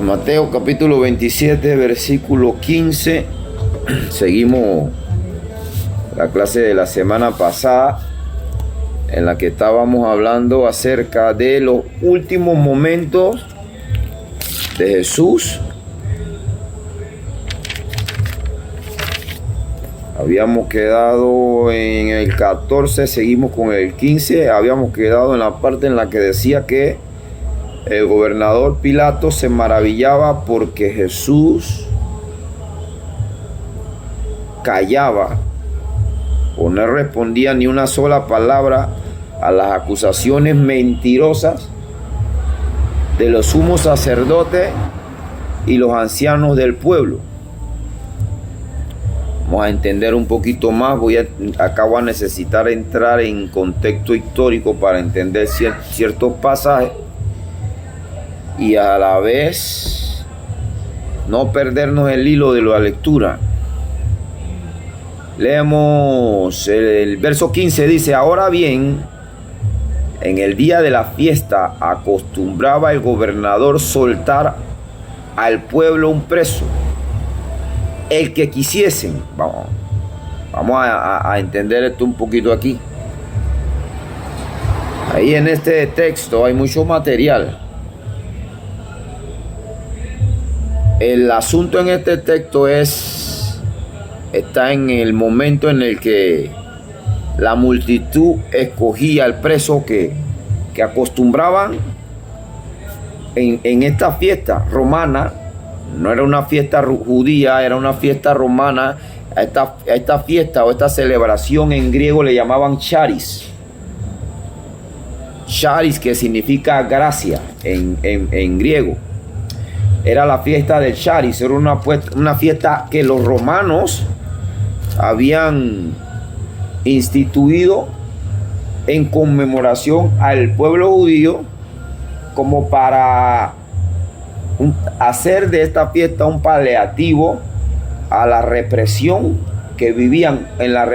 Mateo capítulo 27, versículo 15. Seguimos la clase de la semana pasada en la que estábamos hablando acerca de los últimos momentos de Jesús. Habíamos quedado en el 14, seguimos con el 15. Habíamos quedado en la parte en la que decía que el gobernador Pilato se maravillaba porque Jesús callaba o no respondía ni una sola palabra a las acusaciones mentirosas de los sumos sacerdotes y los ancianos del pueblo. Vamos a entender un poquito más. Acá voy a necesitar entrar en contexto histórico para entender ciertos pasajes y a la vez no perdernos el hilo de la lectura. Leemos el verso 15, dice: ahora bien, en el día de la fiesta acostumbraba el gobernador soltar al pueblo un preso, el que quisiesen. Vamos a entender esto un poquito aquí. Ahí en este texto hay mucho material. El asunto en este texto está en el momento en el que la multitud escogía al preso que acostumbraban en esta fiesta romana. No era una fiesta judía, era una fiesta romana. A esta fiesta o esta celebración en griego le llamaban charis. Charis, que significa gracia en griego. Era la fiesta del charis, era una fiesta que los romanos habían instituido en conmemoración al pueblo judío, como para hacer de esta fiesta un paliativo a la represión que vivían, en la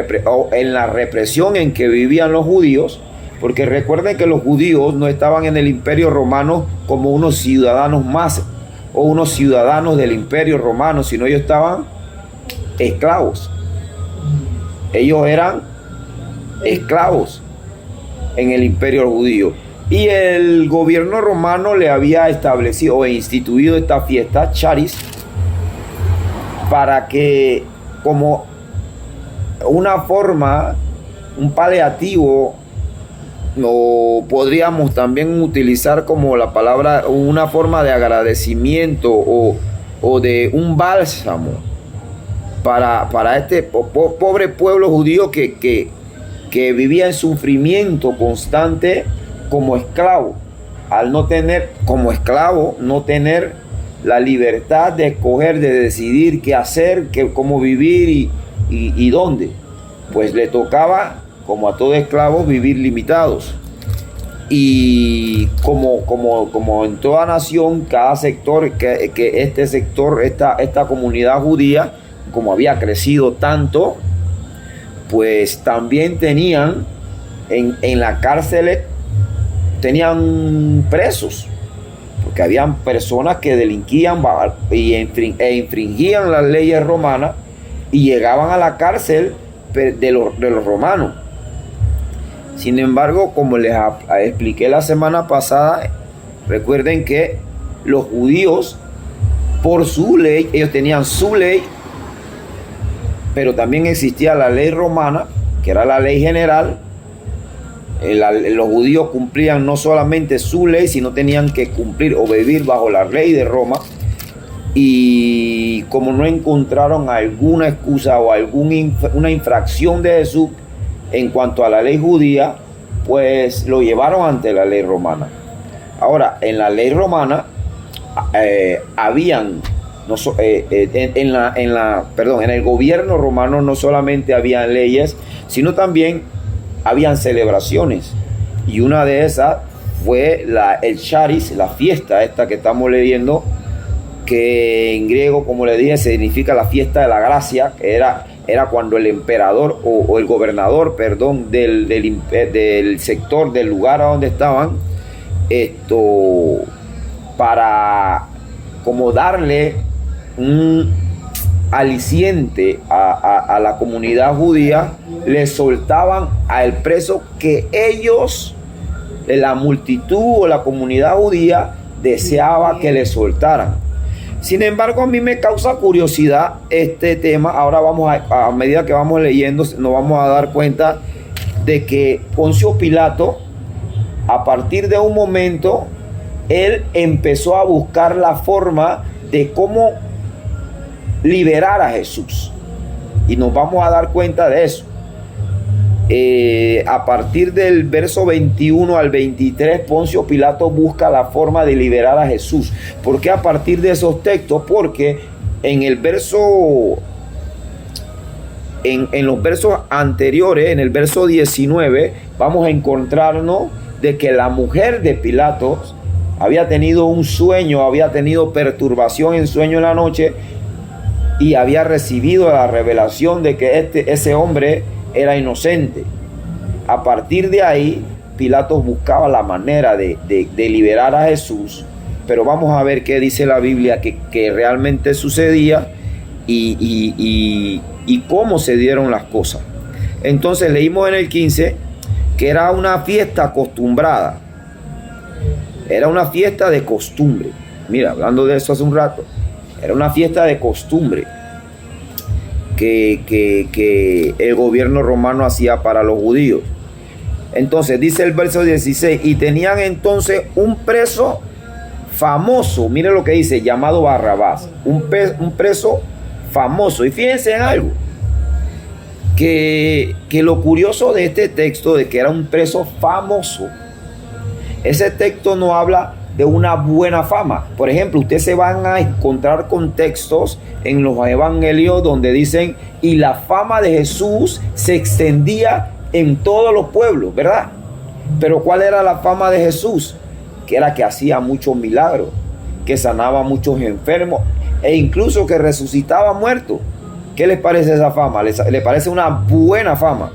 represión en que vivían los judíos, porque recuerden que los judíos no estaban en el Imperio Romano como unos ciudadanos más o unos ciudadanos del Imperio Romano, sino ellos estaban esclavos. Ellos eran esclavos en el Imperio Judío. Y el gobierno romano le había establecido o instituido esta fiesta, charis, para que, como una forma, un paliativo, o podríamos también utilizar como la palabra, una forma de agradecimiento o de un bálsamo para este pobre pueblo judío que vivía en sufrimiento constante como esclavo, al no tener, como esclavo, no tener la libertad de escoger, de decidir qué hacer, cómo vivir y dónde. Pues le tocaba, como a todo esclavo, vivir limitados. Y como en toda nación, cada sector, que este sector, esta comunidad judía, como había crecido tanto, pues también tenían en la cárcel, tenían presos, porque habían personas que delinquían e infringían las leyes romanas y llegaban a la cárcel de los romanos. Sin embargo, como les expliqué la semana pasada, recuerden que los judíos, por su ley, ellos tenían su ley, pero también existía la ley romana, que era la ley general. Los judíos cumplían no solamente su ley, sino tenían que cumplir o vivir bajo la ley de Roma. Y como no encontraron alguna excusa o una infracción de Jesús en cuanto a la ley judía, pues lo llevaron ante la ley romana. Ahora, en la ley romana habían en el gobierno romano no solamente habían leyes, sino también habían celebraciones. Y una de esas fue el charis, la fiesta esta que estamos leyendo, que en griego, como le dije, significa la fiesta de la gracia, que era cuando el emperador o el gobernador, del sector, del lugar a donde estaban, para como darle un aliciente a la comunidad judía, le soltaban al preso que ellos, la multitud o la comunidad judía, deseaba que le soltaran. Sin embargo, a mí me causa curiosidad este tema. Ahora a medida que vamos leyendo, nos vamos a dar cuenta de que Poncio Pilato, a partir de un momento, él empezó a buscar la forma de cómo liberar a Jesús. Y nos vamos a dar cuenta de eso. A partir del verso 21 al 23, Poncio Pilato busca la forma de liberar a Jesús. ¿Por qué a partir de esos textos? Porque en el verso, en los versos anteriores, en el verso 19, vamos a encontrarnos de que la mujer de Pilato había tenido un sueño, había tenido perturbación en sueño en la noche y había recibido la revelación de que ese hombre era inocente. A partir de ahí, Pilato buscaba la manera de liberar a Jesús, pero vamos a ver qué dice la Biblia que realmente sucedía y cómo se dieron las cosas. Entonces leímos en el 15 que era una fiesta acostumbrada, era una fiesta de costumbre. Mira, hablando de eso hace un rato, era una fiesta de costumbre que el gobierno romano hacía para los judíos. Entonces dice el verso 16, y tenían entonces un preso famoso, mire lo que dice, llamado Barrabás, un preso famoso. Y fíjense en algo, que lo curioso de este texto, de que era un preso famoso, ese texto no habla de una buena fama. Por ejemplo, ustedes se van a encontrar contextos en los evangelios donde dicen, y la fama de Jesús se extendía en todos los pueblos, ¿verdad? Pero ¿cuál era la fama de Jesús? Que era que hacía muchos milagros, que sanaba a muchos enfermos e incluso que resucitaba muertos. ¿Qué les parece esa fama? ¿Les parece una buena fama?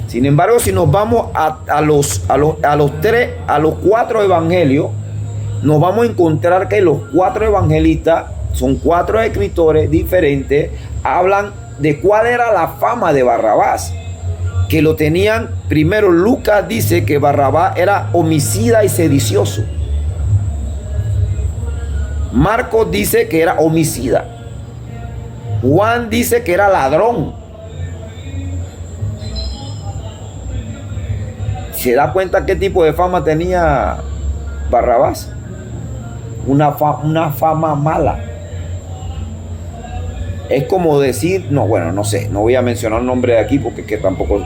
Sin embargo, si nos vamos a los cuatro evangelios, nos vamos a encontrar que los cuatro evangelistas, son cuatro escritores diferentes, hablan de cuál era la fama de Barrabás, que lo tenían. Primero, Lucas dice que Barrabás era homicida y sedicioso. Marcos dice que era homicida. Juan dice que era ladrón. ¿Se da cuenta qué tipo de fama tenía Barrabás? Una fama mala. Es como decir, no, bueno, no sé, no voy a mencionar el nombre de aquí porque que tampoco.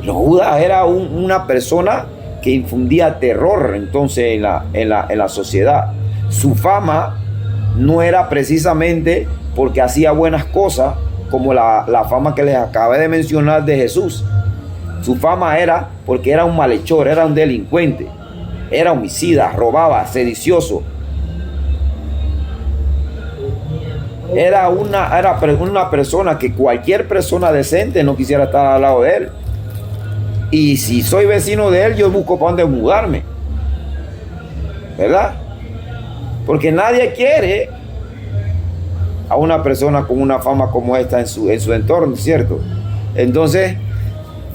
Los Judas era una persona que infundía terror entonces en la sociedad. Su fama no era precisamente porque hacía buenas cosas, como la fama que les acabé de mencionar de Jesús. Su fama era porque era un malhechor, era un delincuente, era homicida, robaba, sedicioso. Era una persona que cualquier persona decente no quisiera estar al lado de él. Y si soy vecino de él, yo busco para dónde mudarme, ¿verdad? Porque nadie quiere a una persona con una fama como esta en su entorno, ¿cierto? Entonces,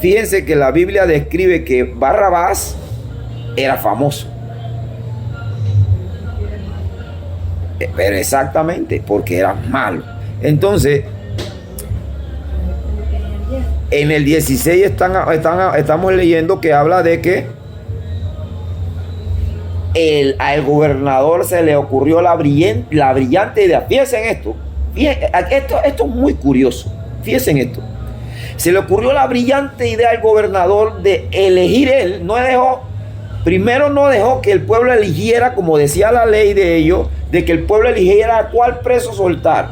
fíjense que la Biblia describe que Barrabás era famoso. Pero exactamente, porque era malo. Entonces, en el 16 estamos leyendo que habla de que al gobernador se le ocurrió la brillante idea. Fíjense en esto. Esto es muy curioso. Fíjense en esto. Se le ocurrió la brillante idea al gobernador de elegir él. Primero no dejó que el pueblo eligiera, como decía la ley de ellos, de que el pueblo eligiera a cuál preso soltar.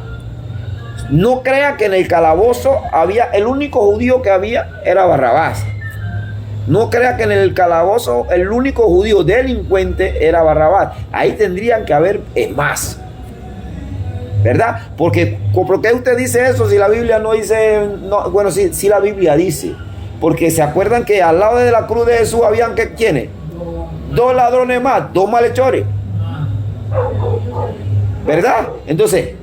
No crea que en el calabozo el único judío que había era Barrabás. No crea que en el calabozo el único judío delincuente era Barrabás. Ahí tendrían que haber más, ¿verdad? Porque ¿por qué usted dice eso si la Biblia no dice? No, bueno, sí la Biblia dice. Porque se acuerdan que al lado de la cruz de Jesús habían ¿quiénes? Dos ladrones más, dos malhechores. ¿verdad? Entonces,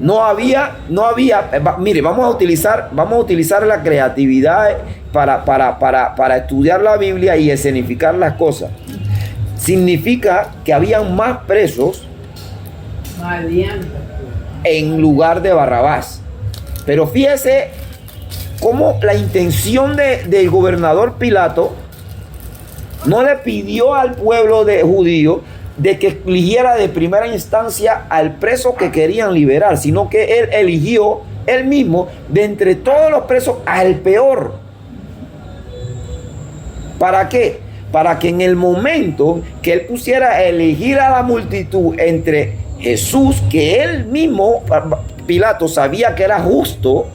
mire, vamos a utilizar la creatividad para estudiar la Biblia y escenificar las cosas. Significa que habían más presos en lugar de Barrabás. Pero fíjese cómo la intención del gobernador Pilato no le pidió al pueblo de judío de que eligiera de primera instancia al preso que querían liberar, sino que él eligió él mismo de entre todos los presos al peor. ¿Para qué? Para que en el momento que él pusiera a elegir a la multitud entre Jesús, que él mismo, Pilato, sabía que era justo,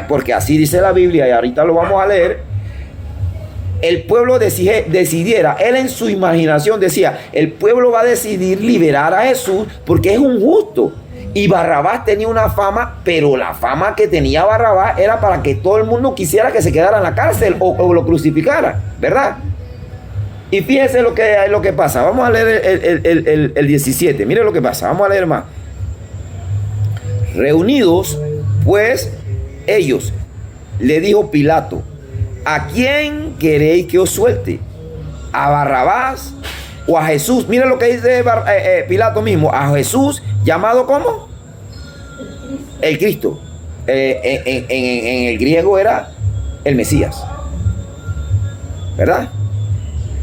porque así dice la Biblia y ahorita lo vamos a leer, el pueblo decidiera, él en su imaginación decía, el pueblo va a decidir liberar a Jesús porque es un justo. Y Barrabás tenía una fama, pero la fama que tenía Barrabás era para que todo el mundo quisiera que se quedara en la cárcel o lo crucificara, ¿verdad? Y fíjense lo que pasa. Vamos a leer el 17. Mire lo que pasa. Vamos a leer más. Reunidos, pues, ellos, le dijo Pilato, ¿a quién queréis que os suelte? ¿A Barrabás o a Jesús? Mire lo que dice Pilato mismo. A Jesús, llamado ¿cómo? El Cristo. En el griego era el Mesías, ¿verdad?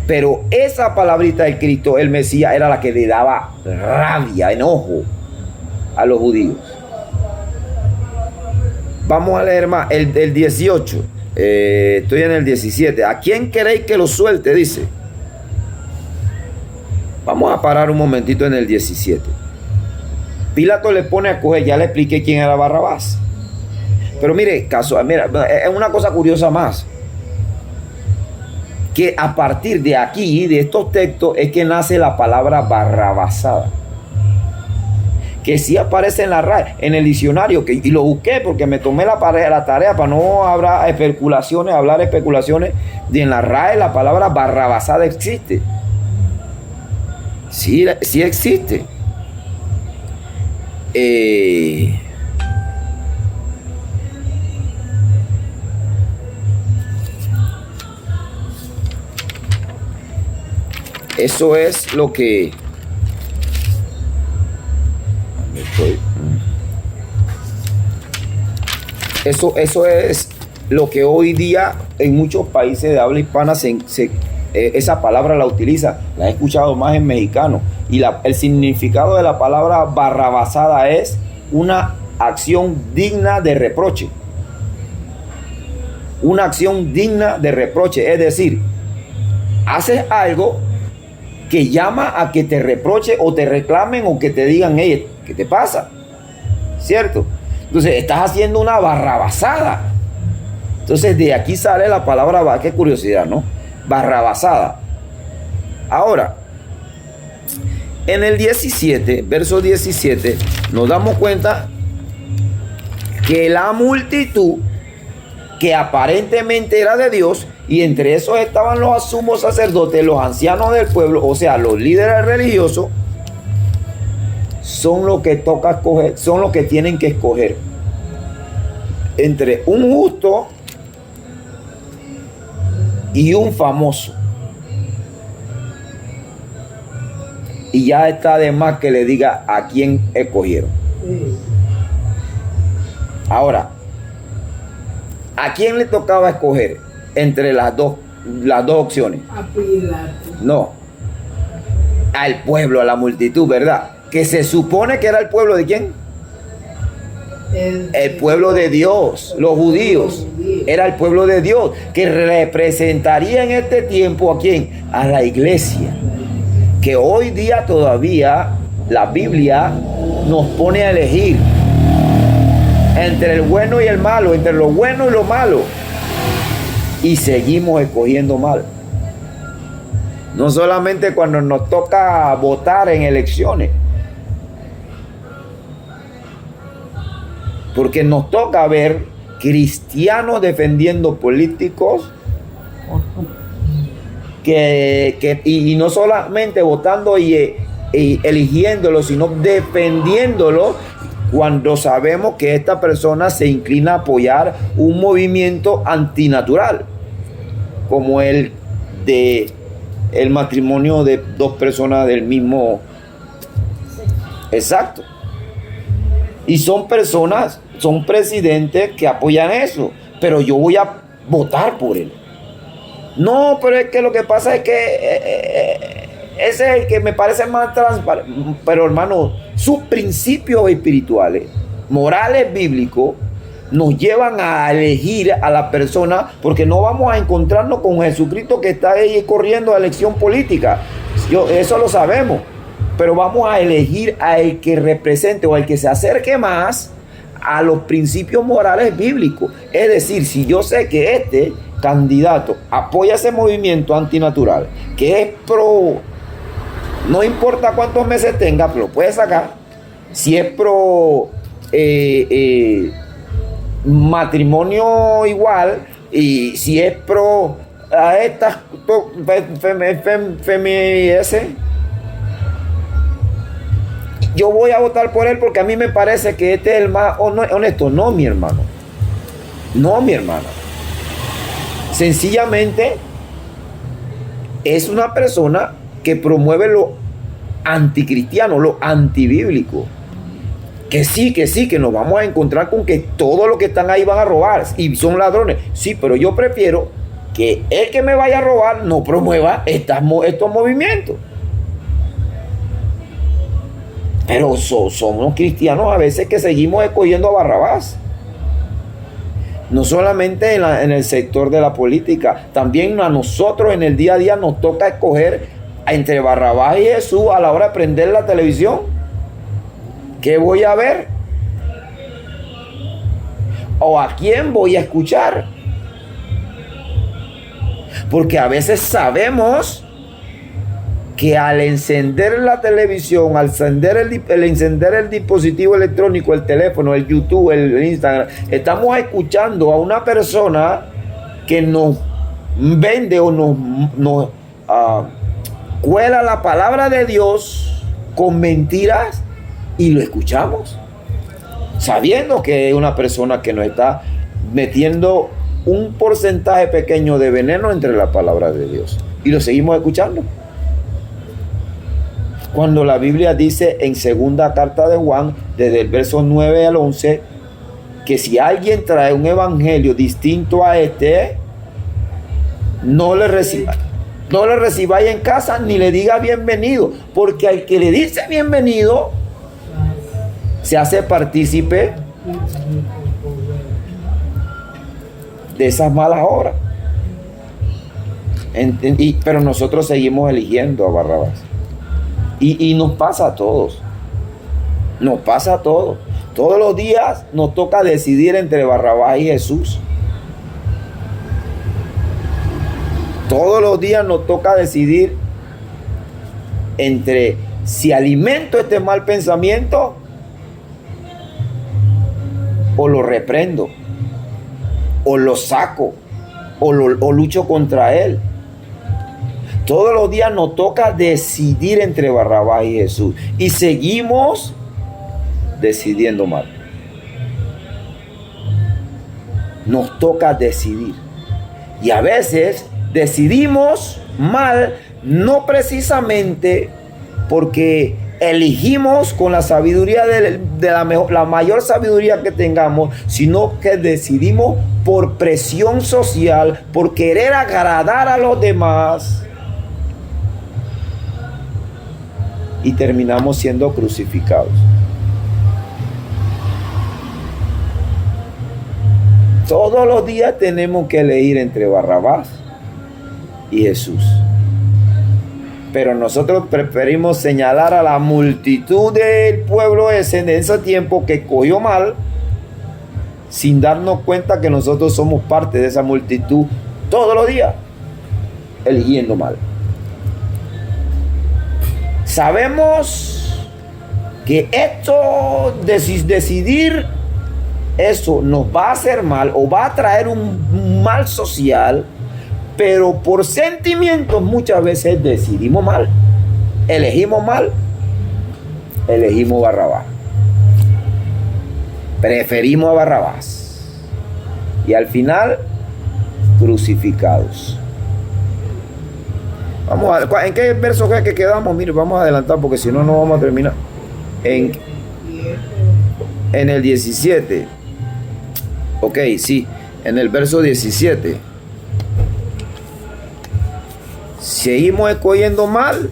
Pero esa palabrita del Cristo, el Mesías, era la que le daba rabia, enojo a los judíos. Vamos a leer más, el 18. Estoy en el 17. ¿A quién queréis que lo suelte? Dice. Vamos a parar un momentito en el 17. Pilato le pone a escoger, ya le expliqué quién era Barrabás. Pero mire, mira, es una cosa curiosa más. Que a partir de aquí, de estos textos, es que nace la palabra barrabasada. Que sí aparece en la RAE, en el diccionario, y lo busqué porque me tomé la tarea para no hablar especulaciones, y en la RAE la palabra barrabasada existe. Sí existe. Eso es lo que... Eso es lo que hoy día en muchos países de habla hispana esa palabra la utiliza. La he escuchado más en mexicano. Y el significado de la palabra barrabasada es una acción digna de reproche. Una acción digna de reproche. Es decir, haces algo que llama a que te reproche o te reclamen o que te digan, hey, ¿qué te pasa? ¿Cierto? Entonces estás haciendo una barrabasada. Entonces de aquí sale la palabra, qué curiosidad, ¿no? Barrabasada. Ahora, en el 17, verso 17, nos damos cuenta que la multitud, que aparentemente era de Dios, y entre esos estaban los sumos sacerdotes, los ancianos del pueblo, o sea, los líderes religiosos, son los que toca escoger, son los que tienen que escoger entre un justo y un famoso. Y ya está de más que le diga a quién escogieron. Ahora, ¿a quién le tocaba escoger entre las dos opciones? A Pilato. No, al pueblo, a la multitud, ¿verdad? Que se supone que era el pueblo de quién? El pueblo de Dios, los judíos. Era el pueblo de Dios que representaría en este tiempo ¿a quién? A la iglesia. Que hoy día todavía la Biblia nos pone a elegir entre el bueno y el malo, entre lo bueno y lo malo, y seguimos escogiendo mal. No solamente cuando nos toca votar en elecciones, porque nos toca ver cristianos defendiendo políticos y no solamente votando y eligiéndolo, sino defendiéndolo cuando sabemos que esta persona se inclina a apoyar un movimiento antinatural, como el de el matrimonio de dos personas del mismo. Exacto. Y son personas, son presidentes que apoyan eso, pero yo voy a votar por él. No, pero es que lo que pasa es que ese es el que me parece más transparente. Pero hermano, sus principios espirituales, morales, bíblicos, nos llevan a elegir a la persona, porque no vamos a encontrarnos con Jesucristo que está ahí corriendo a elección política. Eso lo sabemos. Pero vamos a elegir al que represente o al que se acerque más a los principios morales bíblicos. Es decir, si yo sé que este candidato apoya ese movimiento antinatural, que es pro, no importa cuántos meses tenga, pero lo puede sacar. Si es pro matrimonio igual, y si es pro a estas yo voy a votar por él porque a mí me parece que este es el más honesto. No, mi hermano. No, mi hermana. Sencillamente es una persona que promueve lo anticristiano, lo antibíblico. Que sí, que nos vamos a encontrar con que todos los que están ahí van a robar y son ladrones. Sí, pero yo prefiero que el que me vaya a robar no promueva estos movimientos. Pero somos cristianos a veces que seguimos escogiendo a Barrabás. No solamente en el sector de la política, también a nosotros en el día a día nos toca escoger entre Barrabás y Jesús a la hora de prender la televisión. ¿Qué voy a ver? ¿O a quién voy a escuchar? Porque a veces sabemos que al encender la televisión, al encender el dispositivo electrónico, el teléfono, el YouTube, el Instagram, estamos escuchando a una persona que nos vende o nos cuela la palabra de Dios con mentiras y lo escuchamos, sabiendo que es una persona que nos está metiendo un porcentaje pequeño de veneno entre la palabra de Dios y lo seguimos escuchando. Cuando la Biblia dice en segunda carta de Juan, desde el verso 9 al 11, que si alguien trae un evangelio distinto a este, no le recibáis en casa ni le diga bienvenido, porque al que le dice bienvenido se hace partícipe de esas malas obras. Pero nosotros seguimos eligiendo a Barrabás. Y nos pasa a todos. Nos pasa a todos. Todos los días nos toca decidir entre Barrabás y Jesús. Todos los días nos toca decidir entre si alimento este mal pensamiento o lo reprendo, o lo saco, o lucho contra él. Todos los días nos toca decidir entre Barrabás y Jesús. Y seguimos decidiendo mal. Nos toca decidir. Y a veces decidimos mal, no precisamente porque elegimos con la sabiduría de la mayor sabiduría que tengamos, sino que decidimos por presión social, por querer agradar a los demás. Y terminamos siendo crucificados. Todos los días tenemos que elegir entre Barrabás y Jesús. Pero nosotros preferimos señalar a la multitud del pueblo ese en ese tiempo que cogió mal, sin darnos cuenta que nosotros somos parte de esa multitud todos los días, eligiendo mal. Sabemos que esto, decidir eso nos va a hacer mal o va a traer un mal social, pero por sentimientos muchas veces decidimos mal, elegimos mal elegimos Barrabás. Preferimos a Barrabás. Y al final, crucificados. Vamos a, ¿en qué verso fue que quedamos? Mire, vamos a adelantar porque si no, no vamos a terminar. En el 17. Ok, sí, en el verso 17. Seguimos escogiendo mal.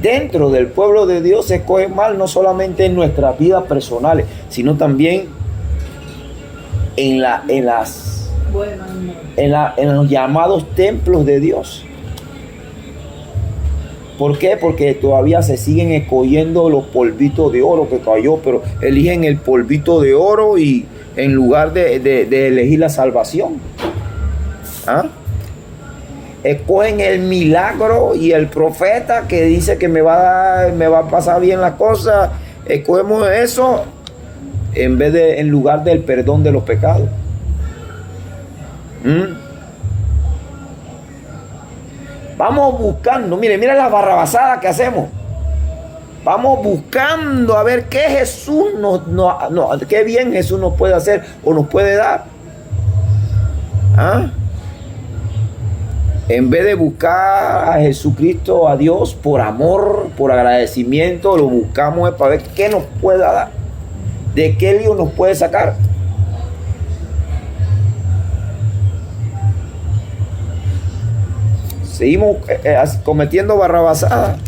Dentro del pueblo de Dios se escoge mal, no solamente en nuestras vidas personales, sino también en los llamados templos de Dios. ¿Por qué? Porque todavía se siguen escogiendo los polvitos de oro que cayó, pero eligen el polvito de oro y en lugar de elegir la salvación. ¿Ah? Escogen el milagro y el profeta que dice que me va a pasar bien las cosas. Escogemos eso en lugar del perdón de los pecados. Vamos buscando, mire las barrabasadas que hacemos. Vamos buscando a ver qué Jesús qué bien Jesús nos puede hacer o nos puede dar. ¿Ah? En vez de buscar a Jesucristo, a Dios, por amor, por agradecimiento, lo buscamos para ver qué nos puede dar, de qué lío nos puede sacar. Seguimos cometiendo barrabasadas.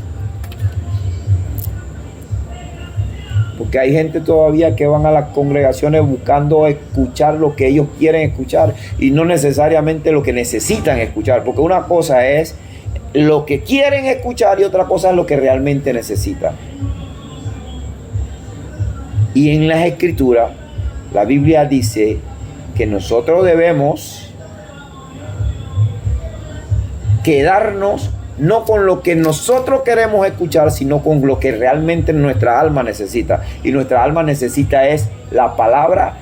Porque hay gente todavía que van a las congregaciones buscando escuchar lo que ellos quieren escuchar y no necesariamente lo que necesitan escuchar. Porque una cosa es lo que quieren escuchar y otra cosa es lo que realmente necesitan. Y en las Escrituras, la Biblia dice que nosotros debemos quedarnos no con lo que nosotros queremos escuchar, sino con lo que realmente nuestra alma necesita. Y nuestra alma necesita es la palabra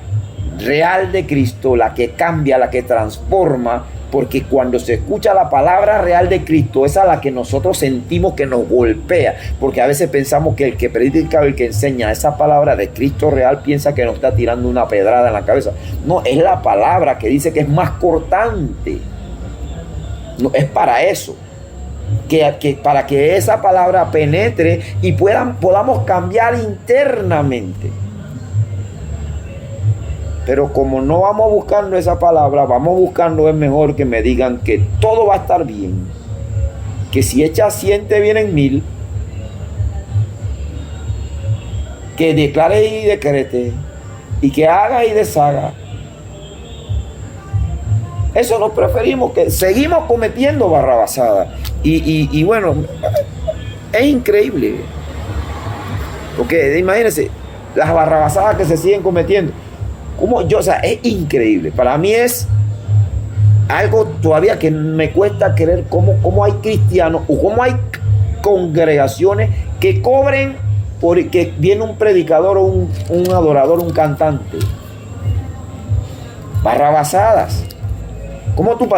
real de Cristo, la que cambia, la que transforma, porque cuando se escucha la palabra real de Cristo, esa es la que nosotros sentimos que nos golpea, porque a veces pensamos que el que predica o el que enseña esa palabra de Cristo real piensa que nos está tirando una pedrada en la cabeza. No, es la palabra que dice que es más cortante. No, es para eso. Para que esa palabra penetre y podamos cambiar internamente. Pero como no vamos buscando esa palabra, vamos buscando, es mejor que me digan que todo va a estar bien, que si echas 100 te vienen 1000, que declares y decretes y que hagas y deshagas. Eso nos preferimos, que seguimos cometiendo barrabasadas. Y bueno, es increíble. Porque imagínense, las barrabasadas que se siguen cometiendo. O sea, es increíble. Para mí es algo todavía que me cuesta creer cómo hay cristianos o cómo hay congregaciones que cobren porque viene un predicador o un adorador, un cantante. Barrabasadas.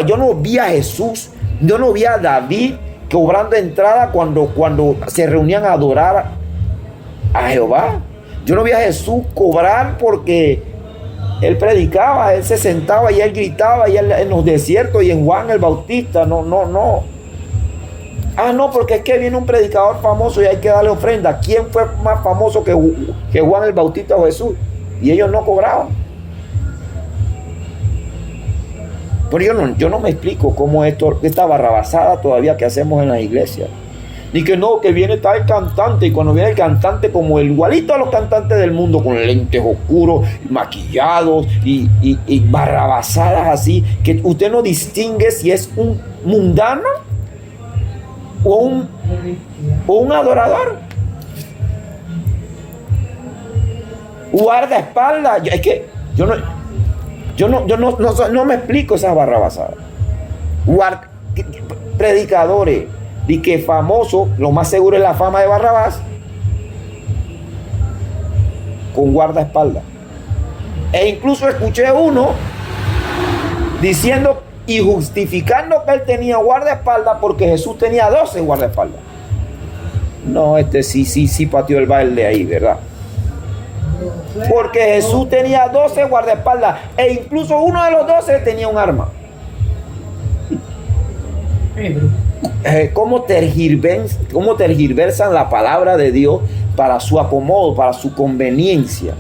Yo no vi a Jesús, yo no vi a David cobrando entrada cuando se reunían a adorar a Jehová. Yo no vi a Jesús cobrar porque él predicaba, él se sentaba y él gritaba y él en los desiertos y en Juan el Bautista. No. Ah, no, porque es que viene un predicador famoso y hay que darle ofrenda. ¿Quién fue más famoso que Juan el Bautista o Jesús? Y ellos no cobraban. Pero yo no me explico cómo esta barrabasada todavía que hacemos en las iglesias. Ni que no, que viene tal cantante, y cuando viene el cantante como igualito a los cantantes del mundo, con lentes oscuros, maquillados y barrabasadas así, que usted no distingue si es un mundano o un adorador. Guardaespaldas. Es que yo no me explico esas barrabasadas. Predicadores, y que famoso, lo más seguro es la fama de Barrabás, con guardaespaldas. E incluso escuché uno diciendo y justificando que él tenía guardaespaldas porque Jesús tenía 12 guardaespaldas. No, este sí pateó el baile ahí, ¿verdad? Porque Jesús tenía 12 guardaespaldas e incluso uno de los 12 tenía un arma. ¿Cómo tergiversan la palabra de Dios para su acomodo, para su conveniencia?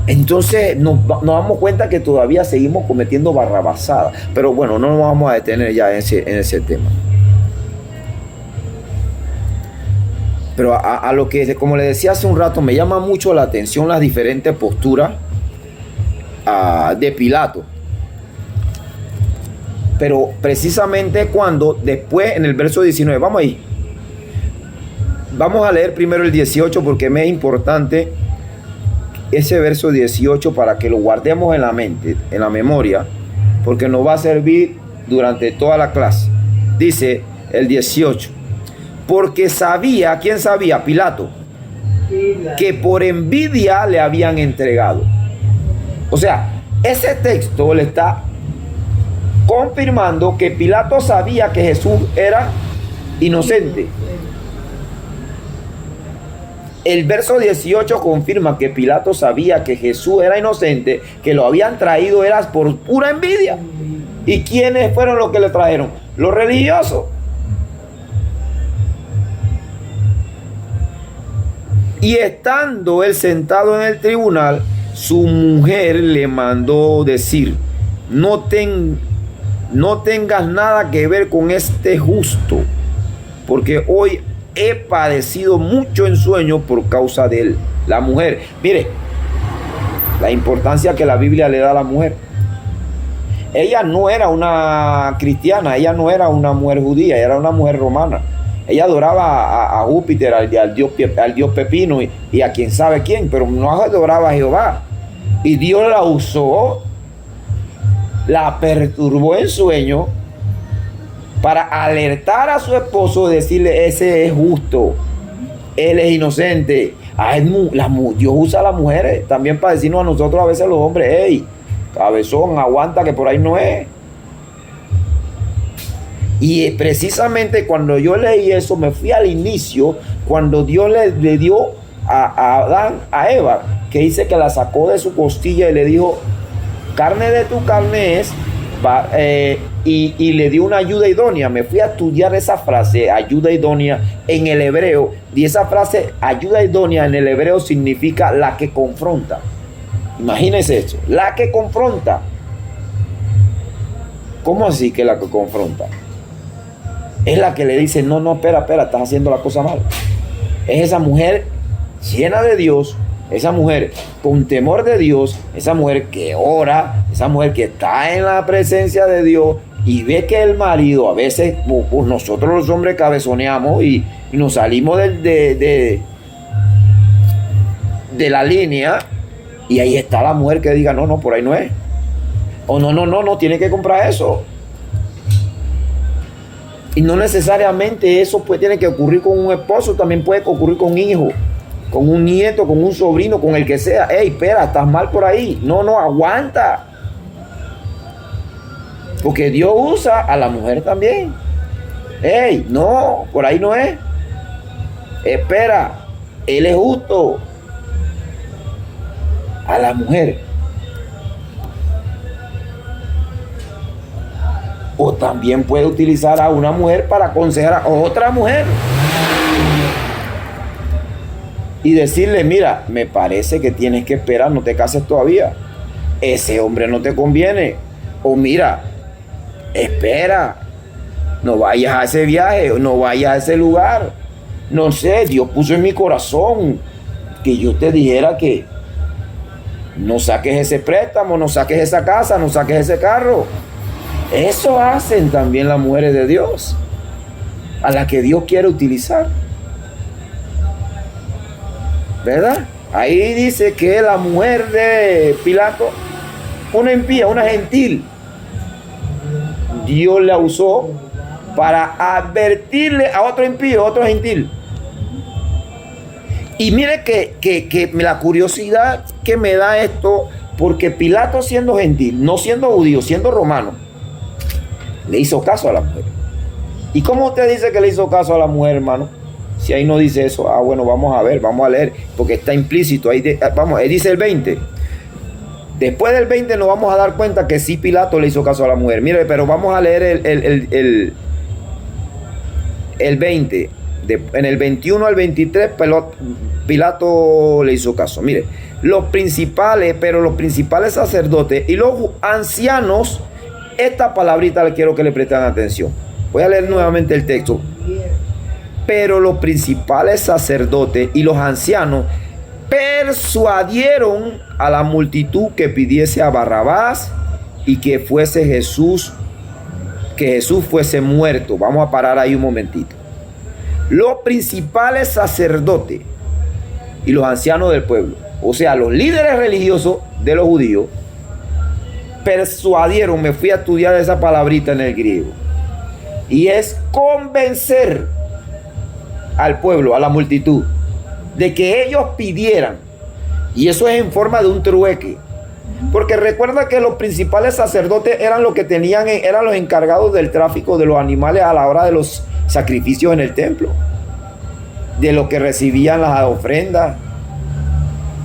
Entonces nos damos cuenta que todavía seguimos cometiendo barrabasadas. Pero bueno, no nos vamos a detener ya en ese tema. Pero a lo que, como le decía hace un rato, me llama mucho la atención las diferentes posturas de Pilato. Pero precisamente cuando después en el verso 19, vamos ahí. Vamos a leer primero el 18 porque me es importante ese verso 18 para que lo guardemos en la mente, en la memoria, porque nos va a servir durante toda la clase. Dice el 18, porque sabía, ¿quién sabía? Pilato, que por envidia le habían entregado. O sea, ese texto le está confirmando que Pilato sabía que Jesús era inocente. El verso 18 confirma que Pilato sabía que Jesús era inocente, que lo habían traído era por pura envidia. ¿Y quiénes fueron los que le trajeron? Los religiosos. Y estando él sentado en el tribunal, su mujer le mandó decir, no tengas nada que ver con este justo, porque hoy he padecido mucho en sueño por causa de él. La mujer, mire, la importancia que la Biblia le da a la mujer. Ella no era una cristiana, ella no era una mujer judía, era una mujer romana. Ella adoraba a Júpiter, al dios Pepino y a quien sabe quién, pero no adoraba a Jehová. Y Dios la usó, la perturbó en sueño para alertar a su esposo y decirle, ese es justo, él es inocente. Dios usa a las mujeres también para decirnos a nosotros a veces los hombres, hey, cabezón, aguanta que por ahí no es. Y precisamente cuando yo leí eso, me fui al inicio, cuando Dios le dio a Adán, a Eva, que dice que la sacó de su costilla y le dijo, carne de tu carne es, y le dio una ayuda idónea. Me fui a estudiar esa frase, ayuda idónea, en el hebreo, y esa frase, ayuda idónea, en el hebreo significa la que confronta. Imagínense eso, la que confronta. ¿Cómo así que la que confronta? Es la que le dice, no, espera, estás haciendo la cosa mal. Es esa mujer llena de Dios, esa mujer con temor de Dios, esa mujer que ora, esa mujer que está en la presencia de Dios y ve que el marido, a veces pues nosotros los hombres cabezoneamos y nos salimos de la línea, y ahí está la mujer que diga, no, por ahí no es. O no, tiene que comprar eso. Y no necesariamente eso tiene que ocurrir con un esposo, también puede ocurrir con un hijo, con un nieto, con un sobrino, con el que sea. Ey, espera, estás mal por ahí. No, aguanta. Porque Dios usa a la mujer también. Ey, no, por ahí no es. Espera, Él es justo. A la mujer. O también puede utilizar a una mujer para aconsejar a otra mujer y decirle, mira, me parece que tienes que esperar, no te cases todavía, ese hombre no te conviene, o mira, espera, no vayas a ese viaje, no vayas a ese lugar, no sé, Dios puso en mi corazón que yo te dijera que no saques ese préstamo, no saques esa casa, no saques ese carro. Eso hacen también las mujeres de Dios, a las que Dios quiere utilizar, ¿verdad? Ahí dice que la mujer de Pilato, una impía, una gentil, Dios la usó para advertirle a otro impío, otro gentil. Y mire que la curiosidad que me da esto, porque Pilato siendo gentil, no siendo judío, siendo romano, Le hizo caso a la mujer. ¿Y cómo usted dice que le hizo caso a la mujer, hermano? Si ahí no dice eso, bueno, vamos a ver, vamos a leer, porque está implícito. Ahí vamos, ahí dice el 20. Después del 20 nos vamos a dar cuenta que sí, Pilato le hizo caso a la mujer. Mire, pero vamos a leer el 20. En el 21 al 23, Pilato le hizo caso. Mire, los principales sacerdotes y los ancianos, esta palabrita le quiero que le presten atención. Voy a leer nuevamente el texto. Pero los principales sacerdotes y los ancianos persuadieron a la multitud que pidiese a Barrabás y que Jesús fuese muerto. Vamos a parar ahí un momentito. Los principales sacerdotes y los ancianos del pueblo, o sea, los líderes religiosos de los judíos, persuadieron, me fui a estudiar esa palabrita en el griego, y es convencer al pueblo, a la multitud, de que ellos pidieran, y eso es en forma de un trueque, porque recuerda que los principales sacerdotes eran los que eran los encargados del tráfico de los animales a la hora de los sacrificios en el templo, de lo que recibían las ofrendas.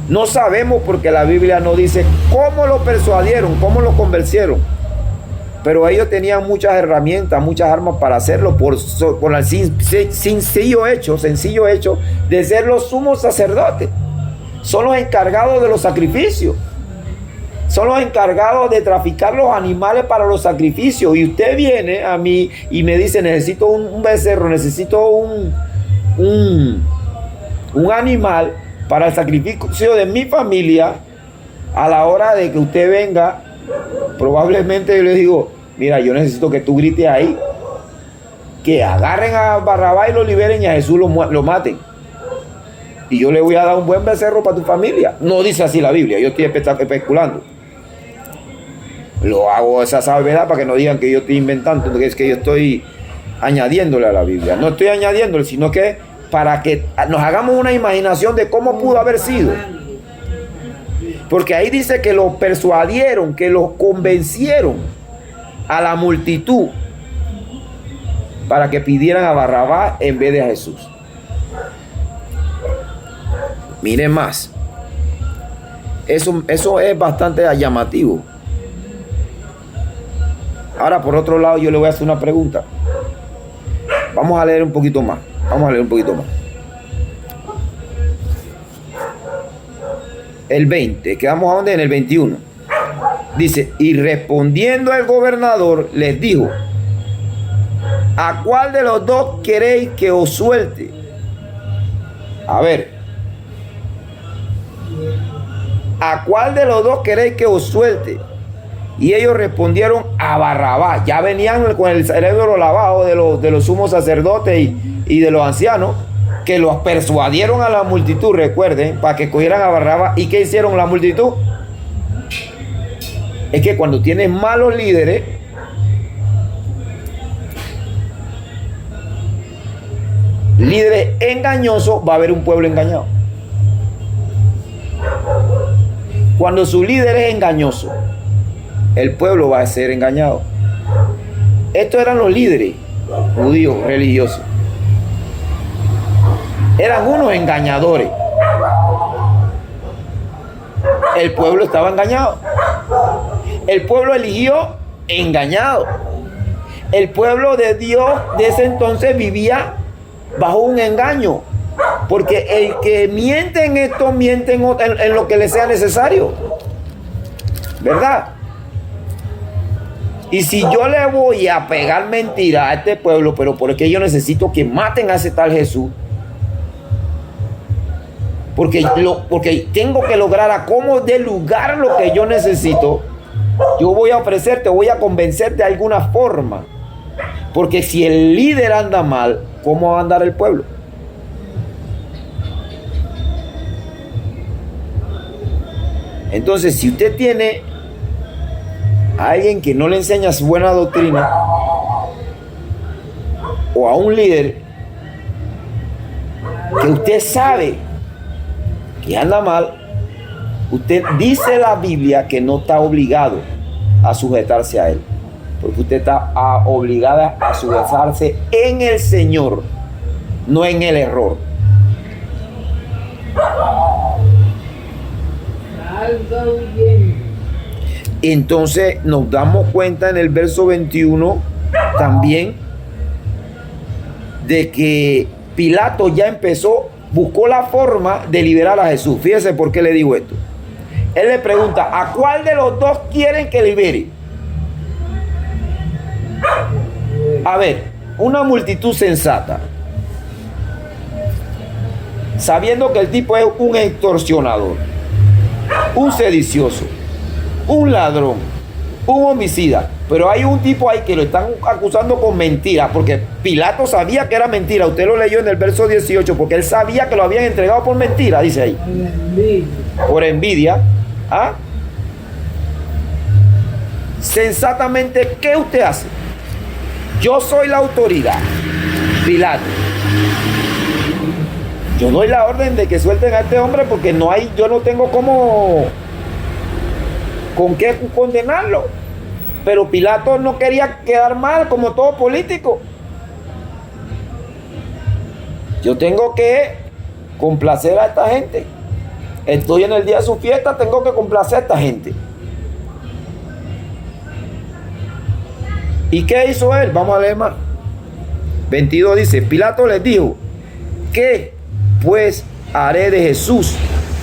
No sabemos porque la Biblia no dice cómo lo persuadieron, cómo lo convencieron, pero ellos tenían muchas herramientas, muchas armas para hacerlo por el sencillo hecho de ser los sumos sacerdotes. Son los encargados de los sacrificios, son los encargados de traficar los animales para los sacrificios. Y usted viene a mí y me dice: necesito un becerro, necesito un animal para el sacrificio de mi familia. A la hora de que usted venga, probablemente yo le digo: mira, yo necesito que tú grites ahí, que agarren a Barrabás y lo liberen, y a Jesús lo maten, y yo le voy a dar un buen becerro para tu familia. No dice así la Biblia, yo estoy especulando. Lo hago esa salvedad para que no digan que yo estoy inventando, porque es que yo estoy añadiéndole a la Biblia. No estoy añadiéndole, sino que para que nos hagamos una imaginación de cómo pudo haber sido. Porque ahí dice que los persuadieron, que los convencieron a la multitud para que pidieran a Barrabás en vez de a Jesús. Miren más. Eso es bastante llamativo. Ahora, por otro lado, yo le voy a hacer una pregunta. Vamos a leer un poquito más. El 20, quedamos a donde, en el 21. Dice: y respondiendo el gobernador les dijo: ¿a cuál de los dos queréis que os suelte? A ver, ¿a cuál de los dos queréis que os suelte? Y ellos respondieron: a Barrabás. Ya venían con el cerebro lavado de los sumos sacerdotes y de los ancianos, que los persuadieron a la multitud, recuerden, para que cogieran a Barrabás. ¿Y qué hicieron la multitud? Es que cuando tienes malos líderes, engañosos, va a haber un pueblo engañado. Cuando su líder es engañoso, el pueblo va a ser engañado. Estos eran los líderes judíos religiosos. Eran unos engañadores. El pueblo estaba engañado. El pueblo eligió engañado. El pueblo de Dios de ese entonces vivía bajo un engaño. Porque el que miente en esto, miente en lo que le sea necesario. ¿Verdad? Y si yo le voy a pegar mentira a este pueblo, pero porque yo necesito que maten a ese tal Jesús, porque tengo que lograr a cómo dé lugar lo que yo necesito, yo voy a ofrecerte, voy a convencer de alguna forma. Porque si el líder anda mal, ¿cómo va a andar el pueblo? Entonces, si usted tiene a alguien que no le enseña su buena doctrina, o a un líder que usted sabe que anda mal, usted dice la Biblia que no está obligado a sujetarse a él. Porque usted está obligada a basarse en el Señor, no en el error. Entonces nos damos cuenta en el verso 21 también de que Pilato ya buscó la forma de liberar a Jesús. Fíjese por qué le digo esto. Él le pregunta, ¿a cuál de los dos quieren que libere? A ver, una multitud sensata, sabiendo que el tipo es un extorsionador, un sedicioso, un ladrón, un homicida, pero hay un tipo ahí que lo están acusando con mentira, porque Pilato sabía que era mentira. Usted lo leyó en el verso 18, porque él sabía que lo habían entregado por mentira, dice ahí. Por envidia. ¿Ah? Sensatamente, ¿qué usted hace? Yo soy la autoridad, Pilato. Yo doy la orden de que suelten a este hombre porque yo no tengo con qué condenarlo. Pero Pilato no quería quedar mal como todo político. Yo tengo que complacer a esta gente. Estoy en el día de su fiesta, tengo que complacer a esta gente. ¿Y qué hizo él? Vamos a leer más. 22 dice, Pilato les dijo, ¿qué pues haré de Jesús?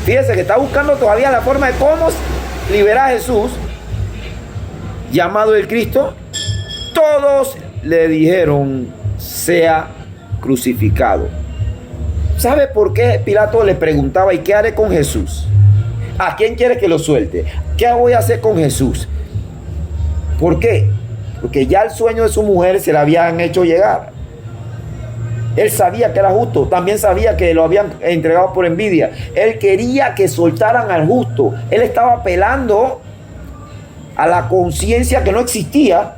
Fíjense que está buscando todavía la forma de cómo liberar a Jesús, llamado el Cristo. Todos le dijeron, sea crucificado. ¿Sabe por qué Pilato le preguntaba, ¿y qué haré con Jesús? ¿A quién quiere que lo suelte? ¿Qué voy a hacer con Jesús? ¿Por qué? Porque ya el sueño de su mujer se le habían hecho llegar. Él sabía que era justo, también sabía que lo habían entregado por envidia. Él quería que soltaran al justo. Él estaba apelando a la conciencia que no existía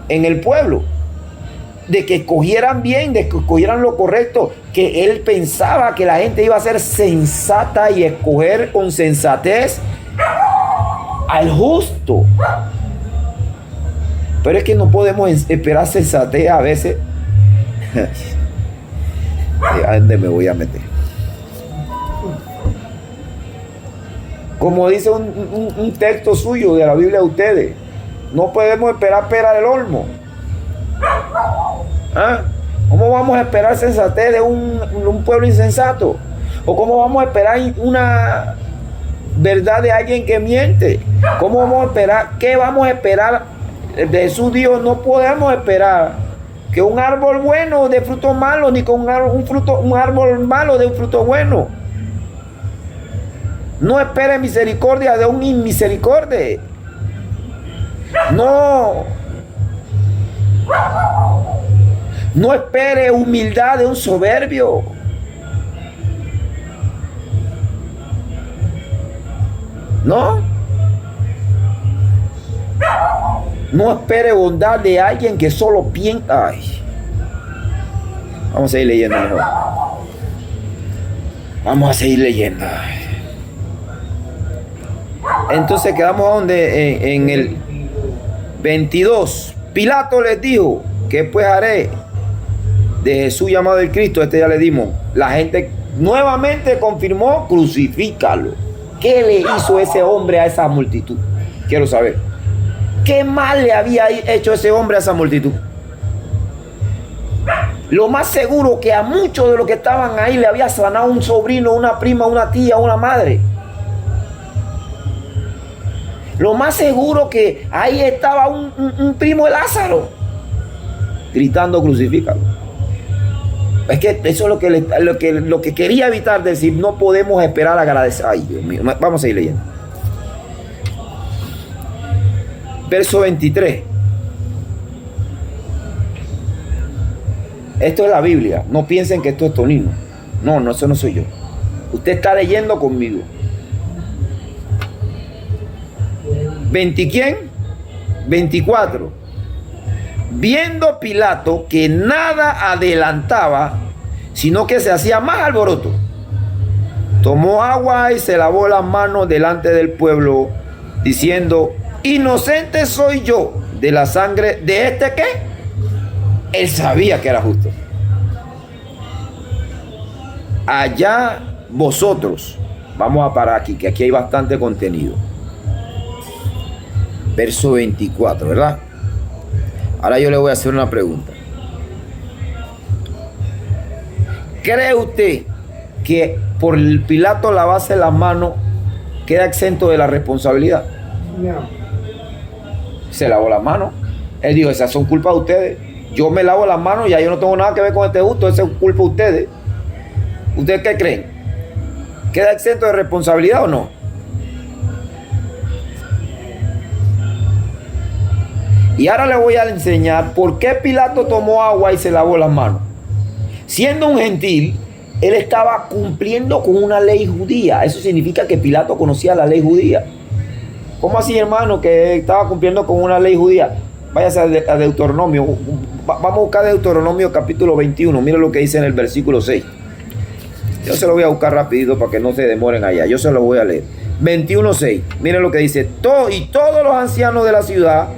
en el pueblo, de que escogieran bien, de que escogieran lo correcto, que él pensaba que la gente iba a ser sensata y escoger con sensatez al justo. Pero es que no podemos esperar sensatez a veces. ¿A dónde me voy a meter? Como dice un texto suyo de la Biblia de ustedes, no podemos esperar pera del olmo. ¿Ah? ¿Cómo vamos a esperar sensatez de un pueblo insensato? ¿O cómo vamos a esperar una verdad de alguien que miente? ¿Cómo vamos a esperar? ¿Qué vamos a esperar de Jesús? Dios, no podemos esperar que un árbol bueno dé fruto malo, ni con un árbol malo dé un fruto bueno. No espere misericordia de un inmisericorde. No espere humildad de un soberbio. No espere bondad de alguien que solo piensa. Ay. Vamos a seguir leyendo mejor. Vamos a seguir leyendo. Entonces quedamos donde en el 22. Pilato les dijo, ¿qué pues haré de Jesús llamado el Cristo? Este ya le dimos. La gente nuevamente confirmó, crucifícalo. ¿Qué le hizo ese hombre a esa multitud? Quiero saber. ¿Qué mal le había hecho ese hombre a esa multitud? Lo más seguro que a muchos de los que estaban ahí le había sanado un sobrino, una prima, una tía, una madre. Lo más seguro que ahí estaba un primo de Lázaro gritando, crucifícalo. Es que eso es lo que quería evitar, decir, no podemos esperar a agradecer. Ay, Dios mío, vamos a ir leyendo. Verso 23. Esto es la Biblia. No piensen que esto es Tonino. No, eso no soy yo. Usted está leyendo conmigo. ¿20 quién? 24. Viendo Pilato que nada adelantaba, sino que se hacía más alboroto, tomó agua y se lavó las manos delante del pueblo, diciendo, inocente soy yo de la sangre de este que él sabía que era justo. Allá vosotros, vamos a parar aquí, que aquí hay bastante contenido. Verso 24, ¿verdad? Ahora yo le voy a hacer una pregunta. ¿Cree usted que por el Pilato lavarse las manos queda exento de la responsabilidad? No. Se lavó las manos. Él dijo, esas son culpa de ustedes. Yo me lavo las manos, ya yo no tengo nada que ver con este justo, esa es culpa de ustedes. ¿Ustedes qué creen? ¿Queda exento de responsabilidad o no? Y ahora le voy a enseñar por qué Pilato tomó agua y se lavó las manos. Siendo un gentil, él estaba cumpliendo con una ley judía. Eso significa que Pilato conocía la ley judía. ¿Cómo así, hermano, que estaba cumpliendo con una ley judía? Váyase a Deuteronomio. Vamos a buscar Deuteronomio capítulo 21. Mira lo que dice en el versículo 6. Yo se lo voy a buscar rapidito para que no se demoren allá. Yo se lo voy a leer. 21:6. Miren lo que dice. Y todos los ancianos de la ciudad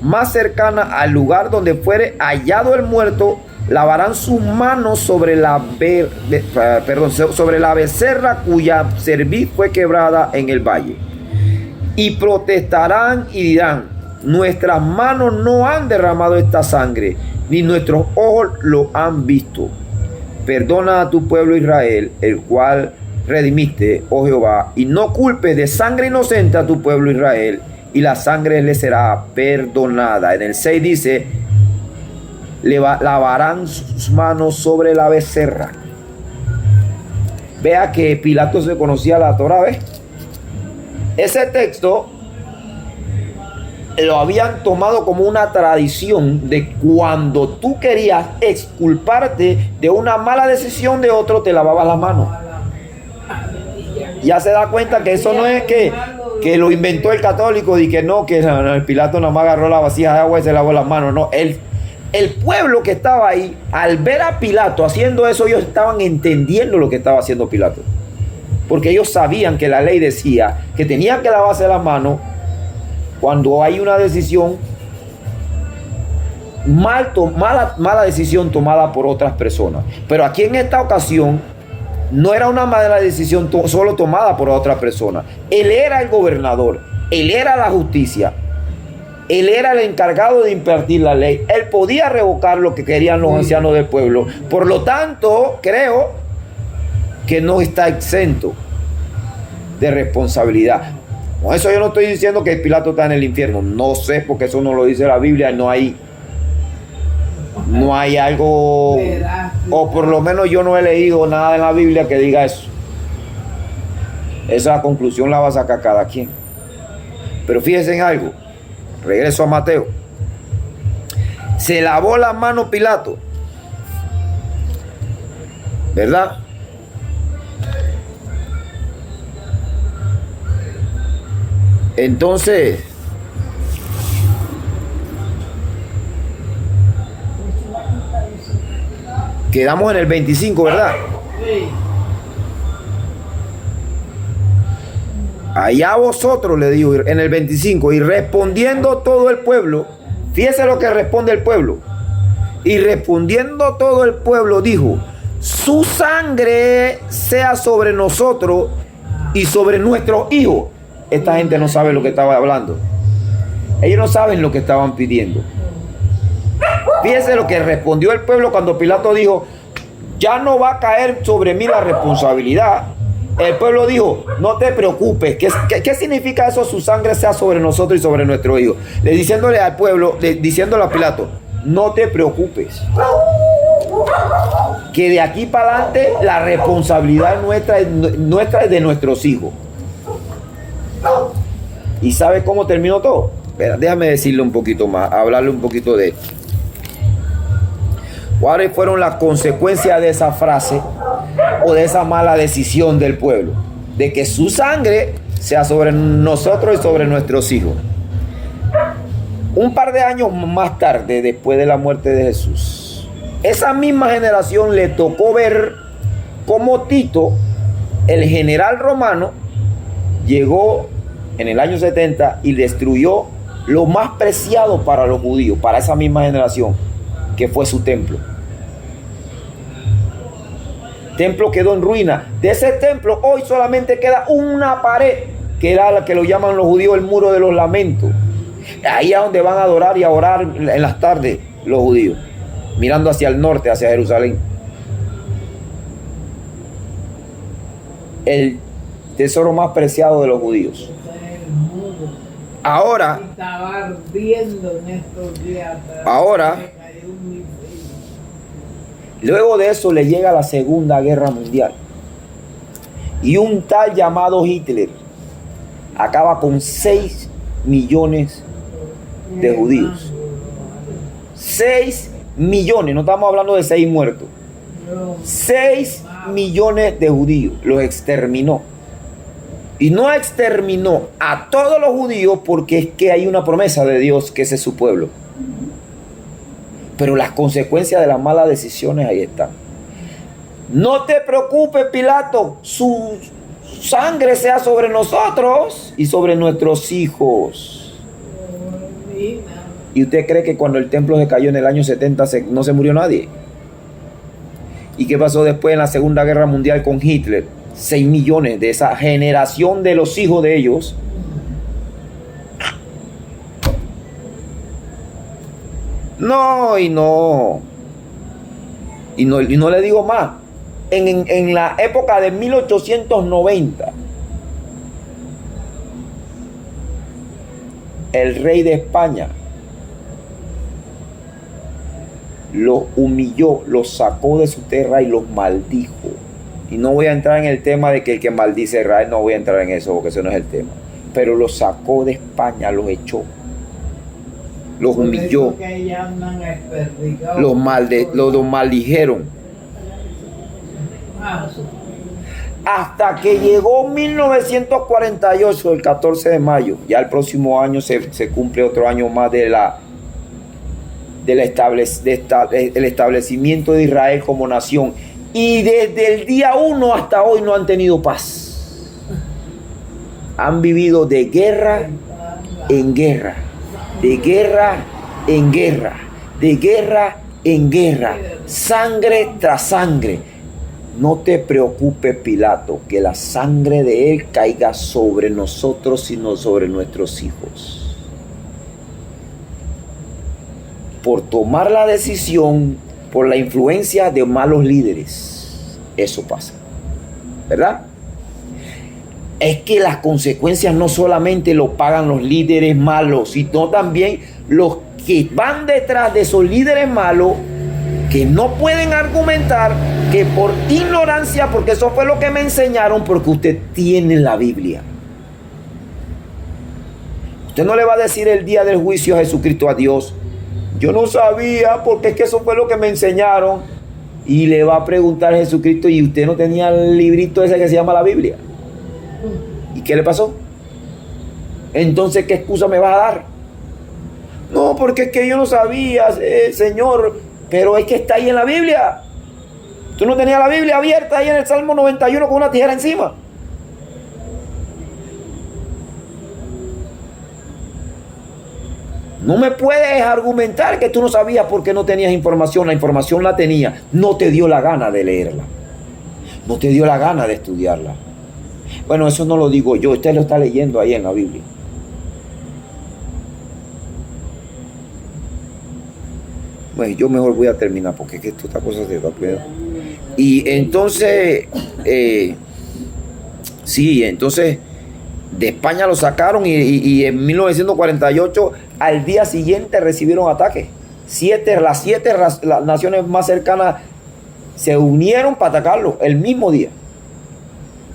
más cercana al lugar donde fuere hallado el muerto, lavarán sus manos sobre la becerra cuya cerviz fue quebrada en el valle. Y protestarán y dirán, nuestras manos no han derramado esta sangre, ni nuestros ojos lo han visto. Perdona a tu pueblo Israel, el cual redimiste, oh Jehová, y no culpes de sangre inocente a tu pueblo Israel, y la sangre le será perdonada. En el 6 dice, lavarán sus manos sobre la becerra. Vea que Pilato se conocía la Torá, ¿ves? Ese texto lo habían tomado como una tradición de cuando tú querías exculparte de una mala decisión de otro, te lavabas las manos. Ya se da cuenta que eso no es que lo inventó el católico y que no, que el Pilato nada más agarró la vasija de agua y se lavó las manos. No, el pueblo que estaba ahí, al ver a Pilato haciendo eso, ellos estaban entendiendo lo que estaba haciendo Pilato. Porque ellos sabían que la ley decía que tenían que lavarse las manos cuando hay una decisión, mala decisión tomada por otras personas. Pero aquí en esta ocasión, no era una mala decisión solo tomada por otra persona. Él era el gobernador, él era la justicia, él era el encargado de impartir la ley. Él podía revocar lo que querían los ancianos del pueblo. Por lo tanto, creo que no está exento de responsabilidad. Con eso yo no estoy diciendo que Pilato está en el infierno. No sé, porque eso no lo dice la Biblia. No hay algo, o por lo menos yo no he leído nada en la Biblia que diga eso. Esa conclusión la va a sacar cada quien. Pero fíjense en algo. Regreso a Mateo. Se lavó las manos Pilato, ¿verdad? Entonces, quedamos en el 25, ¿verdad? Sí. Allá vosotros, le digo, en el 25, y respondiendo todo el pueblo, fíjese lo que responde el pueblo. Y respondiendo todo el pueblo dijo, su sangre sea sobre nosotros y sobre nuestros hijos. Esta gente no sabe lo que estaba hablando. Ellos no saben lo que estaban pidiendo. Fíjense lo que respondió el pueblo cuando Pilato dijo, ya no va a caer sobre mí la responsabilidad. El pueblo dijo, no te preocupes. ¿Qué significa eso? Su sangre sea sobre nosotros y sobre nuestro hijo. Diciéndole al pueblo, diciéndole a Pilato, no te preocupes. Que de aquí para adelante la responsabilidad nuestra es de nuestros hijos. ¿Y sabe cómo terminó todo? Espera, déjame decirle un poquito más, hablarle un poquito de esto. ¿Cuáles fueron las consecuencias de esa frase o de esa mala decisión del pueblo? De que su sangre sea sobre nosotros y sobre nuestros hijos. Un par de años más tarde, después de la muerte de Jesús, esa misma generación le tocó ver cómo Tito, el general romano, llegó en el año 70 y destruyó lo más preciado para los judíos, para esa misma generación, que fue su templo. El templo quedó en ruina. De ese templo hoy solamente queda una pared, que era la que lo llaman los judíos el muro de los lamentos. Ahí es donde van a adorar y a orar en las tardes los judíos, mirando hacia el norte, hacia Jerusalén. El tesoro más preciado de los judíos. Ahora, estaba ardiendo en estos días. Ahora, luego de eso le llega la Segunda Guerra Mundial. Y un tal llamado Hitler acaba con 6 millones de judíos. 6 millones, no estamos hablando de 6 muertos. 6 millones de judíos los exterminó. Y no exterminó a todos los judíos porque es que hay una promesa de Dios que ese es su pueblo. Pero las consecuencias de las malas decisiones ahí están. No te preocupes, Pilato, su sangre sea sobre nosotros y sobre nuestros hijos. ¿Y usted cree que cuando el templo se cayó en el año 70 no se murió nadie? ¿Y qué pasó después en la Segunda Guerra Mundial con Hitler? 6 millones de esa generación de los hijos de ellos. No. Y no le digo más. En la época de 1890, el rey de España los humilló, los sacó de su tierra y los maldijo. Y no voy a entrar en el tema de que el que maldice a Israel, no voy a entrar en eso porque eso no es el tema. Pero los sacó de España, los echó, los humilló, los maldijeron. Hasta que llegó 1948, el 14 de mayo, ya el próximo año se cumple otro año más del establecimiento de Israel como nación. Y desde el día 1 hasta hoy no han tenido paz. Han vivido de guerra en guerra, de guerra en guerra, de guerra en guerra, sangre tras sangre. No te preocupes, Pilato, que la sangre de él caiga sobre nosotros, sino sobre nuestros hijos. Por tomar la decisión, por la influencia de malos líderes. Eso pasa, ¿verdad? Es que las consecuencias no solamente lo pagan los líderes malos, sino también los que van detrás de esos líderes malos, que no pueden argumentar, que por ignorancia, porque eso fue lo que me enseñaron, porque usted tiene la Biblia. Usted no le va a decir el día del juicio a Jesucristo, a Dios: yo no sabía, porque es que eso fue lo que me enseñaron. Y le va a preguntar a Jesucristo: ¿y usted no tenía el librito ese que se llama la Biblia? ¿Y qué le pasó? Entonces, ¿qué excusa me vas a dar? No, porque es que yo no sabía, Señor, pero es que está ahí en la Biblia. Tú no tenías la Biblia abierta ahí en el Salmo 91 con una tijera encima. No me puedes argumentar que tú no sabías porque no tenías información. La información la tenía. No te dio la gana de leerla. No te dio la gana de estudiarla. Bueno, eso no lo digo yo. Usted lo está leyendo ahí en la Biblia. Bueno, yo mejor voy a terminar porque es que esta cosa se va a perder. Y entonces, sí, entonces de España lo sacaron y en 1948 al día siguiente recibieron ataques. Las siete naciones más cercanas se unieron para atacarlo el mismo día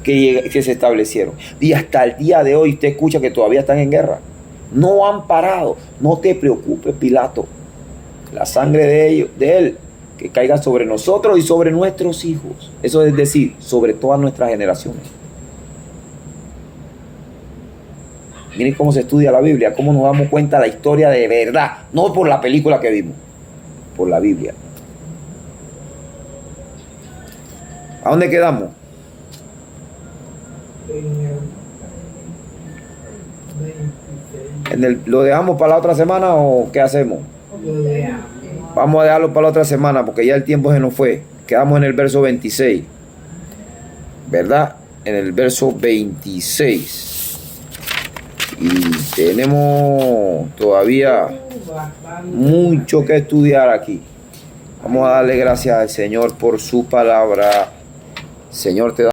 que se establecieron. Y hasta el día de hoy usted escucha que todavía están en guerra. No han parado. No te preocupes, Pilato. La sangre de él, que caiga sobre nosotros y sobre nuestros hijos. Eso es decir, sobre todas nuestras generaciones. Miren cómo se estudia la Biblia, cómo nos damos cuenta de la historia de verdad, no por la película que vimos, por la Biblia. ¿A dónde quedamos? ¿Lo dejamos para la otra semana o qué hacemos? Lo dejamos. Vamos a dejarlo para la otra semana porque ya el tiempo se nos fue. Quedamos en el verso 26. ¿Verdad? En el verso 26. Y tenemos todavía mucho que estudiar aquí. Vamos a darle gracias al Señor por su palabra. Señor, te